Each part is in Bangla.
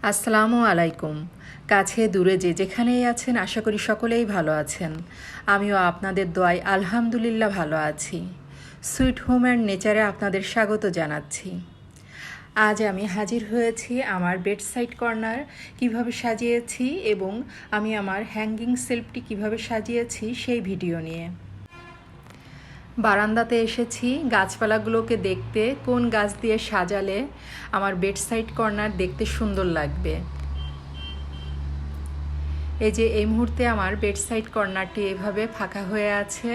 আসসালামু আলাইকুম। কাছে দূরে যে যেখানেই আছেন আশা করি সকলেই ভালো আছেন। আমিও আপনাদের দোয়ায় আলহামদুলিল্লাহ ভালো আছি। সুইট হোম অ্যান্ড নেচারে আপনাদের স্বাগত জানাচ্ছি। আজ আমি হাজির হয়েছি আমার বেডসাইড কর্নার কিভাবে সাজিয়েছি এবং আমি আমার হ্যাঙ্গিং সেলফটি কিভাবে সাজিয়েছি সেই ভিডিও নিয়ে। বারান্দাতে এসেছি গাছপালাগুলোকে দেখতে, কোন গাছ দিয়ে সাজালে আমার বেডসাইড কর্নার দেখতে সুন্দর লাগবে। এই যে এই মুহূর্তে আমার বেডসাইড কর্নারটি এভাবে ফাঁকা হয়ে আছে।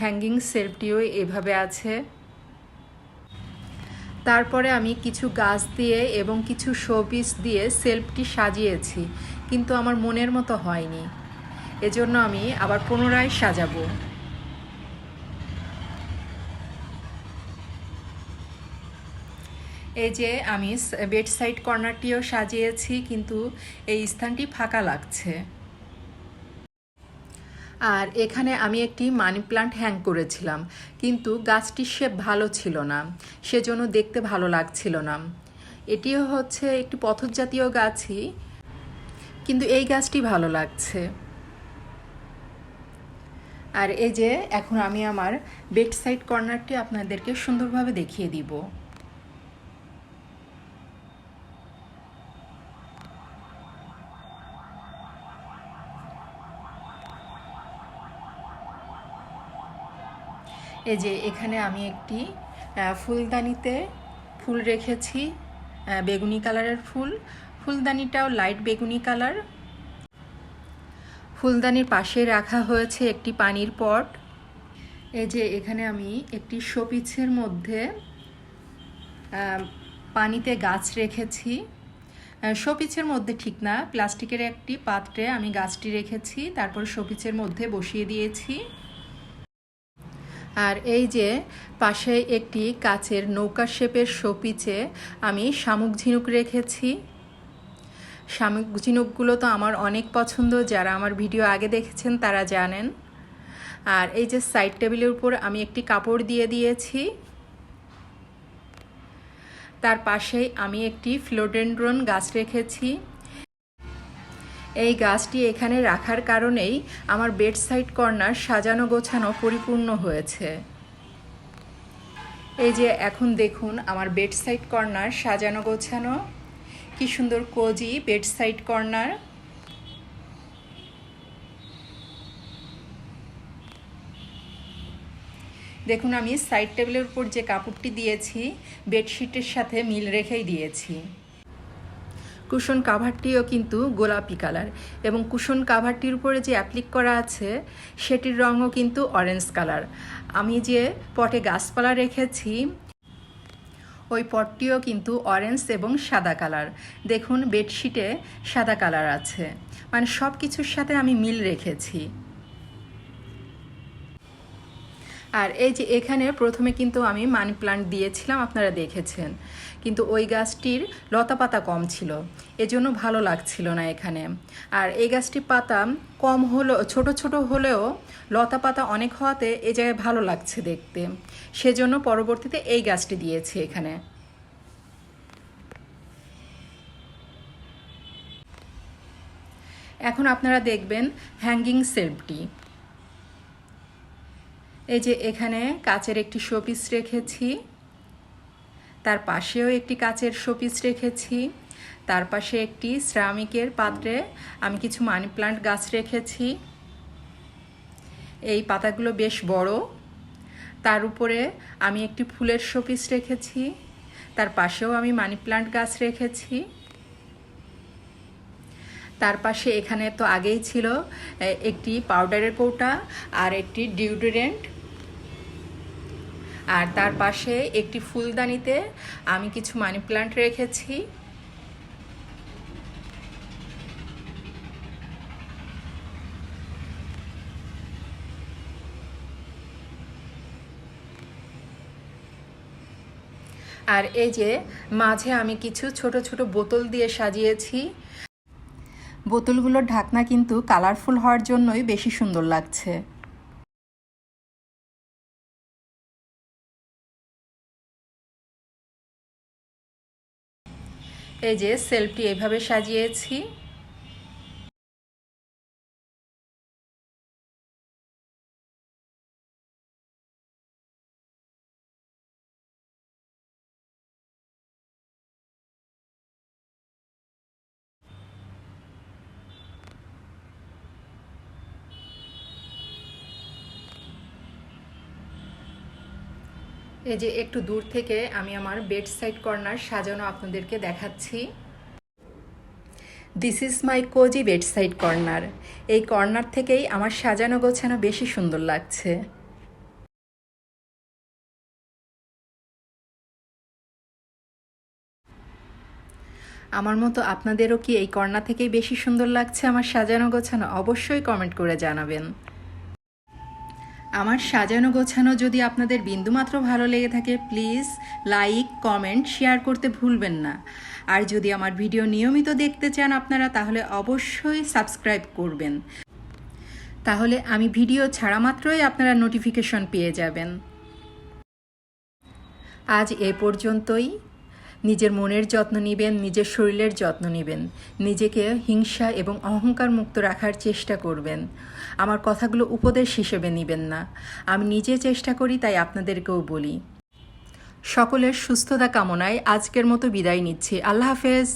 হ্যাঙ্গিং সেলফটিও এভাবে আছে। তারপরে আমি কিছু গাছ দিয়ে এবং কিছু শোপিস দিয়ে সেলফটি সাজিয়েছি, কিন্তু আমার মনের মতো হয়নি। এজন্য আমি আবার পুনরায় সাজাবো। এই যে আমি বেডসাইড কর্নারটিও সাজিয়েছি, কিন্তু এই স্থানটি ফাঁকা লাগছে। আর এখানে আমি একটি মানি প্লান্ট হ্যাং করেছিলাম, কিন্তু গাছটির শেপ ভালো ছিল না, সেজন্য দেখতে ভালো লাগছিল না। এটিও হচ্ছে একটি পথজাতীয় গাছই, কিন্তু এই গাছটি ভালো লাগছে। আর এই যে এখন আমি আমার বেডসাইড কর্নারটি আপনাদেরকে সুন্দরভাবে দেখিয়ে দিব। এই যে এখানে আমি একটি ফুলদানিতে ফুল রেখেছি, বেগুনি কালারের ফুল। ফুলদানিটাও লাইট বেগুনি কালার। ফুলদানির পাশে রাখা হয়েছে একটি পানির পট। এই যে এখানে আমি একটি শোপিসের মধ্যে পানিতে গাছ রেখেছি। শোপিসের মধ্যে ঠিক না, প্লাস্টিকের একটি পাত্রে আমি গাছটি রেখেছি, তারপর শোপিসের মধ্যে বসিয়ে দিয়েছি। আর এই যে পাশে একটি কাচের নৌকা শেপের শোপিসে আমি শামুক ঝিনুক রেখেছি। শামুক ঝিনুকগুলো তো আমার অনেক পছন্দ, যারা আমার ভিডিও আগে দেখেছেন তারা জানেন। আর এই যে সাইড টেবিলের উপর আমি একটি কাপড় দিয়ে দিয়েছি। তার পাশেই আমি একটি ফিলোডেনড্রন গাছ রেখেছি। এই গাছটি এখানে রাখার কারণেই আমার বেডসাইড কর্নার সাজানো গোছানো পরিপূর্ণ হয়েছে। এই যে এখন দেখুন আমার বেডসাইড কর্নার সাজানো গোছানো, কি সুন্দর কোজি বেডসাইড কর্নার। দেখুন আমি সাইড টেবিলের উপর যে কাপড়টি দিয়েছি বেডশিটের সাথে মিল রেখেই দিয়েছি। কুশন কাভারটিও কিন্তু গোলাপি কালার, এবং কুশন কাভারটির উপরে যে অ্যাপ্লিক করা আছে সেটির রঙও কিন্তু অরেঞ্জ কালার। আমি যে পটে গাছপালা রেখেছি ওই পটটিও কিন্তু অরেঞ্জ এবং সাদা কালার। দেখুন বেডশিটে সাদা কালার আছে, মানে সব কিছুর সাথে আমি মিল রেখেছি। আর এই যে এখানে প্রথমে কিন্তু আমি মানি প্লান্ট দিয়েছিলাম, আপনারা দেখেছেন, কিন্তু ওই গাছটির লতা পাতা কম ছিল, এজন্য ভালো লাগছিল না এখানে। আর এই গাছটির পাতা কম হলো, ছোট ছোট হলেও লতা পাতা অনেক হওয়াতে এই জায়গায় ভালো লাগছে দেখতে, সেজন্য পরবর্তীতে এই গাছটি দিয়েছি এখানে। এখন আপনারা দেখবেন হ্যাঙ্গিং সেলফটি। এই যে এখানে কাচের একটি শোপিস রেখেছি, তার পাশেও একটি কাচের শোপিস রেখেছি, তার পাশে একটি সিরামিকের পাত্রে আমি কিছু মানি প্লান্ট গাছ রেখেছি। এই পাতাগুলো বেশ বড়। তার উপরে আমি একটি ফুলের শোপিস রেখেছি, তার পাশেও আমি মানি প্লান্ট গাছ রেখেছি। তার পাশে এখানে তো আগেই ছিল একটি পাউডারের কৌটা আর একটি ডিওডোরেন্ট। আর তার পাশে একটি ফুলদানিতে আমি কিছু মানি প্লান্ট রেখেছি। আর এই যে মাঝে আমি কিছু ছোট ছোট বোতল দিয়ে সাজিয়েছি। বোতলগুলোর ঢাকনা কিন্তু কালারফুল হওয়ার জন্যই বেশি সুন্দর লাগছে। এই যে সেলফটি এভাবে সাজিয়েছি। এই যে একটু দূর থেকে আমি আমার বেড সাইড কর্নার সাজানো আপনাদেরকে দেখাচ্ছি। This is my cosy bed side corner. এই কর্নার থেকেই আমার সাজানো গোছানো বেশি সুন্দর লাগছে। আমার মতো আপনাদেরও কি এই কর্নার থেকেই বেশি সুন্দর লাগছে আমার সাজানো গোছানো? অবশ্যই কমেন্ট করে জানাবেন। আমার সাজানো গোছানো যদি আপনাদের বিন্দুমাত্র ভালো লেগে থাকে, প্লিজ লাইক, কমেন্ট, শেয়ার করতে ভুলবেন না। আর যদি আমার ভিডিও নিয়মিত দেখতে চান আপনারা, তাহলে অবশ্যই সাবস্ক্রাইব করবেন। তাহলে আমি ভিডিও ছাড়া মাত্রই আপনারা নোটিফিকেশন পেয়ে যাবেন। আজ এ পর্যন্তই। নিজের মনের যত্ন নেবেন, নিজের শরীরের যত্ন নেবেন, নিজেকে হিংসা এবং অহংকার মুক্ত রাখার চেষ্টা করবেন। আমার কথাগুলো উপদেশ হিসেবে নেবেন না, আমি নিজে চেষ্টা করি, তাই আপনাদেরকেও বলি। সকলের সুস্থতা কামনায় আজকের মতো বিদায় নিচ্ছি। আল্লাহ হাফেজ।